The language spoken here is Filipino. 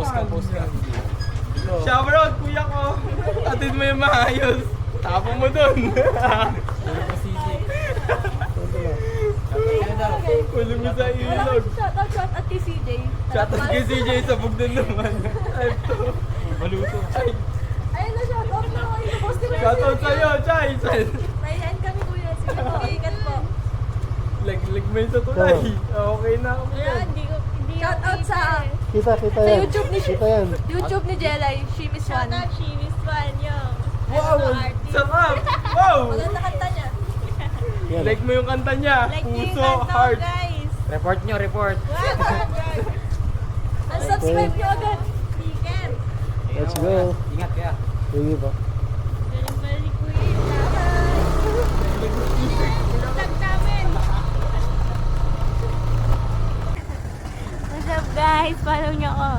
Post ka. Shower out, kuya ko. Atid mo yung maayos. Tapong mo dun. Kulong mo sa ilog. Shout at kay CJ. Shout out kay CJ sa bugdan naman. Ay, ito. Maluto. Ay, Ayun na, shout out na kayo. Post ko shout out sa'yo, Chay. May end kami kuya. Sige po, ingat po. Lag mo yun sa tulay. Okay na ako. Ayan, hindi Shout out sa Kita sa yan. YouTube ni Kita yan. YouTube ni Jelay, She Miss Shout One. out, she Miss One, yo. Wow! Artist. Sarap! Wow! Maganda kanta niya. Yan. Like mo yung kanta niya. Like yung Puso, kanta, heart. guys. Report nyo, report. Unsubscribe niyo agad. Ticket. Let's go. Ingat kaya. Sige pa. Galing pala ni Kuya. Tag namin. What's up guys? Follow niyo ako.